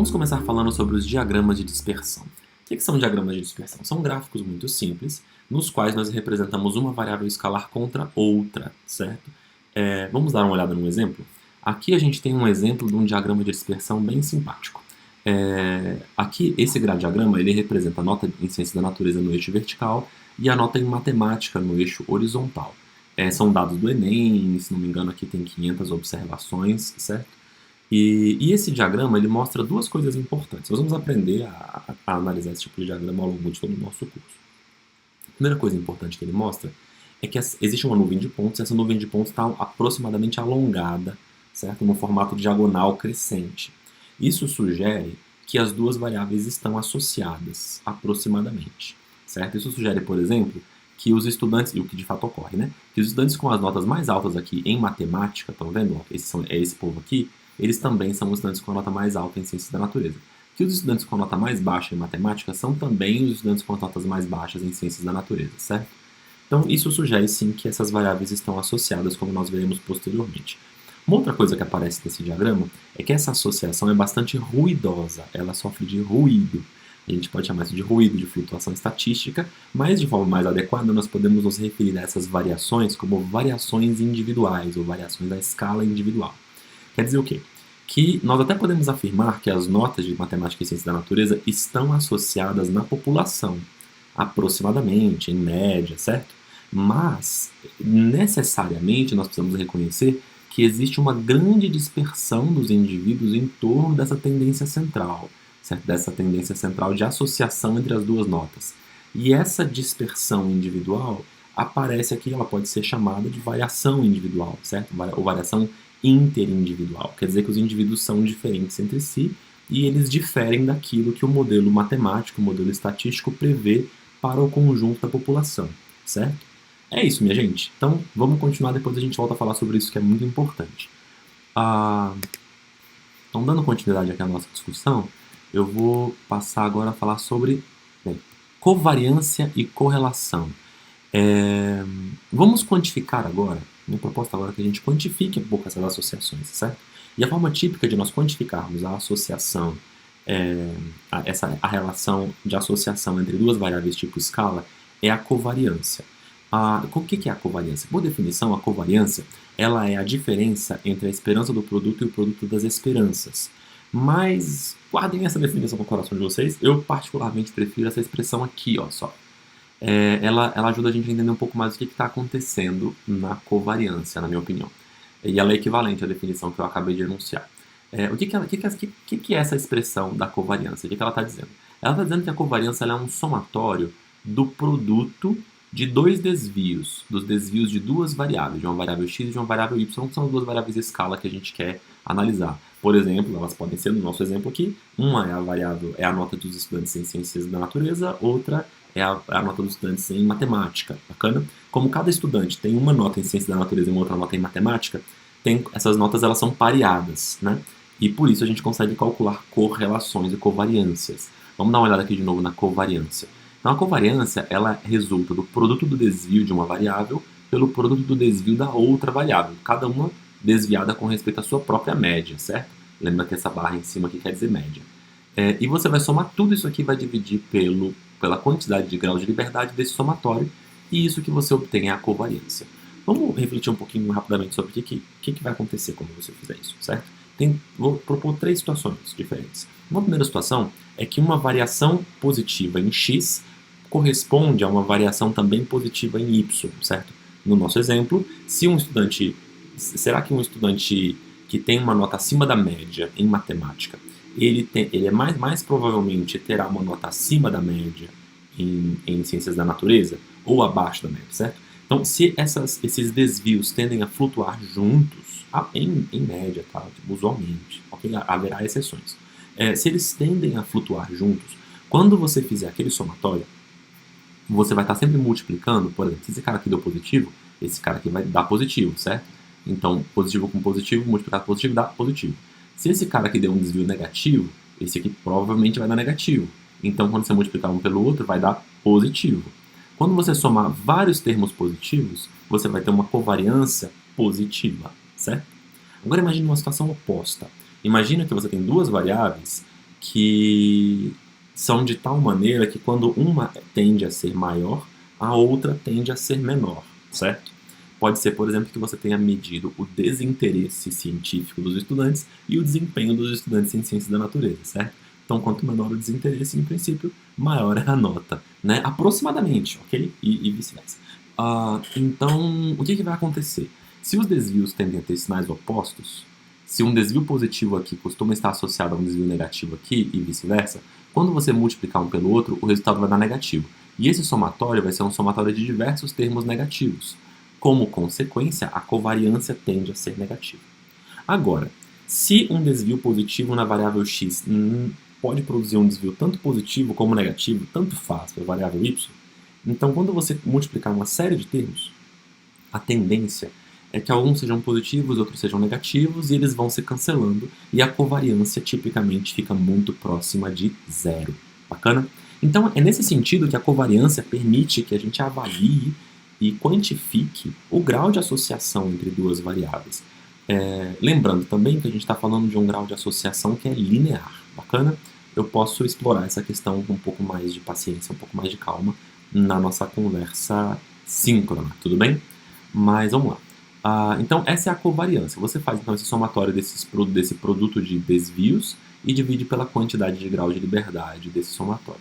Vamos começar falando sobre os diagramas de dispersão. O que são diagramas de dispersão? São gráficos muito simples, nos quais nós representamos uma variável escalar contra outra, certo? Vamos dar uma olhada num exemplo? Aqui a gente tem um exemplo de um diagrama de dispersão bem simpático. Aqui, esse diagrama ele representa a nota em ciências da natureza no eixo vertical e a nota em matemática no eixo horizontal. São dados do Enem, se não me engano aqui tem 500 observações, certo? E esse diagrama ele mostra duas coisas importantes. Nós vamos aprender a analisar esse tipo de diagrama ao longo de todo o nosso curso. A primeira coisa importante que ele mostra é que existe uma nuvem de pontos, e essa nuvem de pontos está aproximadamente alongada, certo? No formato diagonal crescente. Isso sugere que as duas variáveis estão associadas aproximadamente, certo? Isso sugere, por exemplo, que os estudantes, e o que de fato ocorre, né? Que os estudantes com as notas mais altas aqui em matemática, estão vendo? Esse povo aqui, eles também são os estudantes com a nota mais alta em ciências da natureza. Que os estudantes com a nota mais baixa em matemática são também os estudantes com as notas mais baixas em ciências da natureza, certo? Então, isso sugere sim que essas variáveis estão associadas, como nós veremos posteriormente. Uma outra coisa que aparece nesse diagrama é que essa associação é bastante ruidosa, ela sofre de ruído. A gente pode chamar isso de ruído, de flutuação estatística, mas de forma mais adequada nós podemos nos referir a essas variações como variações individuais, ou variações da escala individual. Quer dizer o quê? Que nós até podemos afirmar que as notas de matemática e ciência da natureza estão associadas na população, aproximadamente, em média, certo? Mas, necessariamente, nós precisamos reconhecer que existe uma grande dispersão dos indivíduos em torno dessa tendência central, certo? Dessa tendência central de associação entre as duas notas. E essa dispersão individual aparece aqui, ela pode ser chamada de variação individual, certo? Ou variação interindividual. Quer dizer que os indivíduos são diferentes entre si e eles diferem daquilo que o modelo matemático, o modelo estatístico prevê para o conjunto da população, certo? É isso, minha gente. Então, vamos continuar, depois a gente volta a falar sobre isso, que é muito importante. Então, dando continuidade aqui à nossa discussão, eu vou passar agora a falar sobre covariância e correlação. Vamos quantificar agora, minha proposta agora é que a gente quantifique um pouco essas associações, certo? E a forma típica de nós quantificarmos a associação, a relação de associação entre duas variáveis tipo escala é a covariância. O que é a covariância? Por definição, a covariância ela é a diferença entre a esperança do produto e o produto das esperanças. Mas guardem essa definição no coração de vocês, eu particularmente prefiro essa expressão aqui, ó, só. Ela ajuda a gente a entender um pouco mais o que está acontecendo na covariância, na minha opinião. E ela é equivalente à definição que eu acabei de enunciar. O que é essa expressão da covariância? O que ela está dizendo? Ela está dizendo que a covariância ela é um somatório do produto de dois desvios, dos desvios de duas variáveis, de uma variável x e de uma variável y, que são as duas variáveis de escala que a gente quer analisar. Por exemplo, elas podem ser, no nosso exemplo aqui, uma é a nota dos estudantes em ciências da natureza, outra é a nota dos estudantes em matemática, bacana? Como cada estudante tem uma nota em ciência da natureza e uma outra nota em matemática, essas notas elas são pareadas, né? E por isso a gente consegue calcular correlações e covariâncias. Vamos dar uma olhada aqui de novo na covariância. Então a covariância ela resulta do produto do desvio de uma variável pelo produto do desvio da outra variável, cada uma desviada com respeito à sua própria média, certo? Lembra que essa barra em cima aqui quer dizer média. E você vai somar tudo isso aqui, vai dividir pela quantidade de graus de liberdade desse somatório, e isso que você obtém é a covariância. Vamos refletir um pouquinho rapidamente sobre o que vai acontecer quando você fizer isso, certo? Vou propor três situações diferentes. Uma primeira situação é que uma variação positiva em x corresponde a uma variação também positiva em y, certo? No nosso exemplo, será que um estudante que tem uma nota acima da média em matemática, ele mais provavelmente terá uma nota acima da média em ciências da natureza ou abaixo da média, certo? Então, se esses desvios tendem a flutuar juntos, em média, tá? Usualmente, okay? Haverá exceções. Se eles tendem a flutuar juntos, quando você fizer aquele somatório, você vai estar sempre multiplicando, por exemplo, se esse cara aqui deu positivo, esse cara aqui vai dar positivo, certo? Então, positivo com positivo, multiplicar com positivo dá positivo. Se esse cara aqui deu um desvio negativo, esse aqui provavelmente vai dar negativo. Então, quando você multiplicar um pelo outro, vai dar positivo. Quando você somar vários termos positivos, você vai ter uma covariância positiva, certo? Agora imagine uma situação oposta. Imagina que você tem duas variáveis que são de tal maneira que quando uma tende a ser maior, a outra tende a ser menor, certo? Pode ser, por exemplo, que você tenha medido o desinteresse científico dos estudantes e o desempenho dos estudantes em ciências da natureza, certo? Então, quanto menor o desinteresse, em princípio, maior é a nota, né? Aproximadamente, ok? E vice-versa. Então, o que vai acontecer? Se os desvios tendem a ter sinais opostos, se um desvio positivo aqui costuma estar associado a um desvio negativo aqui e vice-versa, quando você multiplicar um pelo outro, o resultado vai dar negativo. E esse somatório vai ser um somatório de diversos termos negativos. Como consequência, a covariância tende a ser negativa. Agora, se um desvio positivo na variável x pode produzir um desvio tanto positivo como negativo, tanto faz para a variável y, então quando você multiplicar uma série de termos, a tendência é que alguns sejam positivos, outros sejam negativos, e eles vão se cancelando, e a covariância tipicamente fica muito próxima de zero. Bacana? Então é nesse sentido que a covariância permite que a gente avalie e quantifique o grau de associação entre duas variáveis. Lembrando também que a gente está falando de um grau de associação que é linear. Bacana? Eu posso explorar essa questão com um pouco mais de paciência, um pouco mais de calma na nossa conversa síncrona, tudo bem? Mas vamos lá. Então, essa é a covariância. Você faz então esse somatório desse produto de desvios e divide pela quantidade de grau de liberdade desse somatório.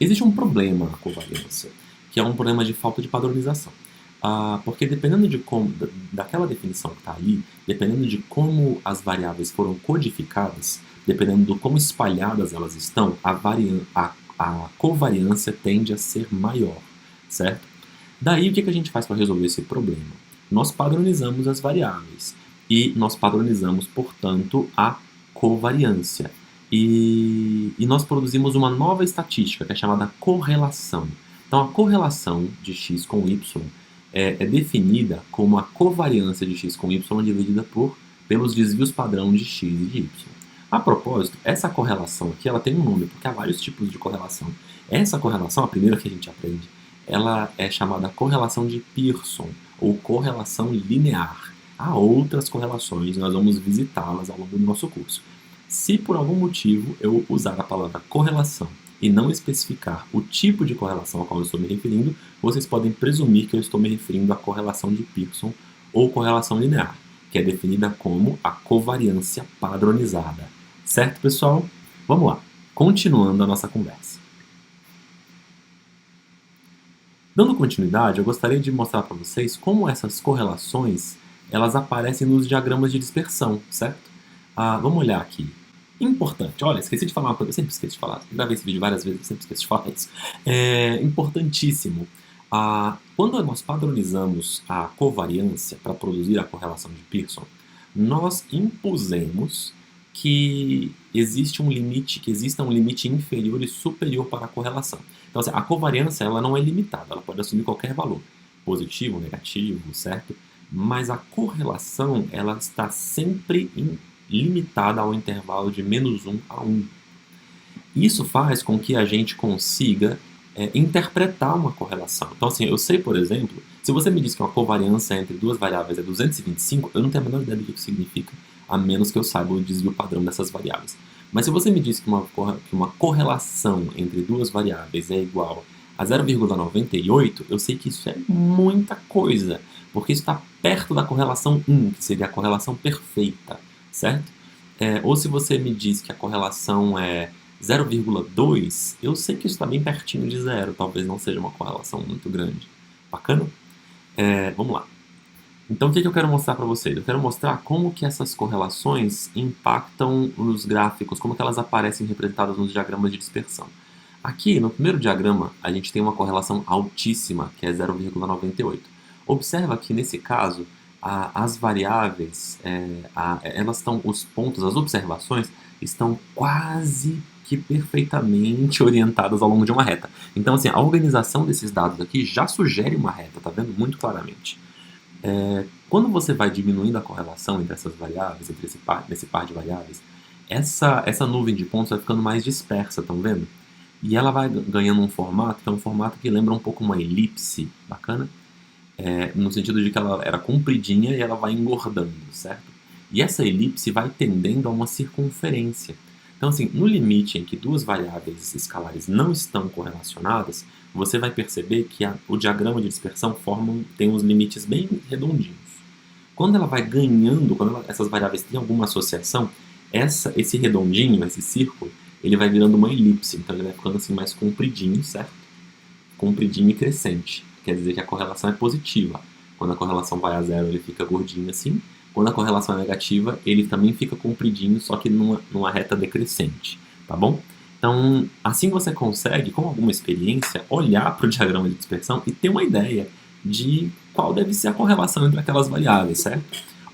Existe um problema na covariância, que é um problema de falta de padronização. Porque dependendo de daquela definição que está ali, dependendo de como as variáveis foram codificadas, dependendo de como espalhadas elas estão, a covariância tende a ser maior, certo? Daí, o que a gente faz para resolver esse problema? Nós padronizamos as variáveis e nós padronizamos, portanto, a covariância. E nós produzimos uma nova estatística, que é chamada correlação. Então, a correlação de x com y é definida como a covariância de x com y dividida pelos desvios padrão de x e de y. A propósito, essa correlação aqui ela tem um nome, porque há vários tipos de correlação. Essa correlação, a primeira que a gente aprende, ela é chamada correlação de Pearson, ou correlação linear. Há outras correlações, nós vamos visitá-las ao longo do nosso curso. Se por algum motivo eu usar a palavra correlação e não especificar o tipo de correlação a qual eu estou me referindo, vocês podem presumir que eu estou me referindo à correlação de Pearson ou correlação linear, que é definida como a covariância padronizada. Certo, pessoal? Vamos lá, continuando a nossa conversa. Dando continuidade, eu gostaria de mostrar para vocês como essas correlações elas aparecem nos diagramas de dispersão, certo? Vamos olhar aqui. Importante, olha, esqueci de falar uma coisa, eu sempre esqueço de falar, eu gravei esse vídeo várias vezes, eu sempre esqueço de falar isso. É importantíssimo. Quando nós padronizamos a covariância para produzir a correlação de Pearson, nós impusemos que exista um limite inferior e superior para a correlação. Então, assim, a covariância ela não é limitada, ela pode assumir qualquer valor, positivo, negativo, certo? Mas a correlação ela está sempre limitada ao intervalo de -1 a 1. Isso faz com que a gente consiga interpretar uma correlação. Então, assim, eu sei, por exemplo, se você me diz que uma covariância entre duas variáveis é 225, eu não tenho a menor ideia do que isso significa, a menos que eu saiba o desvio padrão dessas variáveis. Mas se você me diz que uma correlação entre duas variáveis é igual a 0,98, eu sei que isso é muita coisa, porque isso está perto da correlação 1, que seria a correlação perfeita, certo? Ou se você me diz que a correlação é 0,2, eu sei que isso está bem pertinho de zero, talvez não seja uma correlação muito grande. Bacana? Vamos lá. Então, o que eu quero mostrar para vocês? Eu quero mostrar como que essas correlações impactam nos gráficos, como que elas aparecem representadas nos diagramas de dispersão. Aqui, no primeiro diagrama, a gente tem uma correlação altíssima, que é 0,98. Observa que, nesse caso, as variáveis, elas estão, os pontos, as observações, estão quase que perfeitamente orientadas ao longo de uma reta. Então, assim, a organização desses dados aqui já sugere uma reta, tá vendo? Muito claramente. Quando você vai diminuindo a correlação entre essas variáveis, entre esse par de variáveis, essa nuvem de pontos vai ficando mais dispersa, estão vendo? E ela vai ganhando um formato, que é um formato que lembra um pouco uma elipse, bacana? No sentido de que ela era compridinha e ela vai engordando, certo? E essa elipse vai tendendo a uma circunferência. Então, assim, no limite em que duas variáveis escalares não estão correlacionadas, você vai perceber que o diagrama de dispersão tem uns limites bem redondinhos. Quando ela vai ganhando, essas variáveis têm alguma associação, esse redondinho, esse círculo, ele vai virando uma elipse, então ele vai ficando assim mais compridinho, certo? Compridinho e crescente, quer dizer que a correlação é positiva. Quando a correlação vai a zero, ele fica gordinho assim. Quando a correlação é negativa, ele também fica compridinho, só que numa reta decrescente, tá bom? Então, assim você consegue, com alguma experiência, olhar para o diagrama de dispersão e ter uma ideia de qual deve ser a correlação entre aquelas variáveis, certo?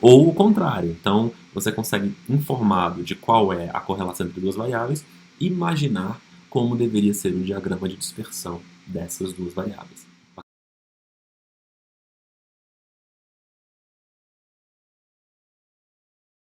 Ou o contrário. Então, você consegue, informado de qual é a correlação entre duas variáveis, imaginar como deveria ser o diagrama de dispersão dessas duas variáveis.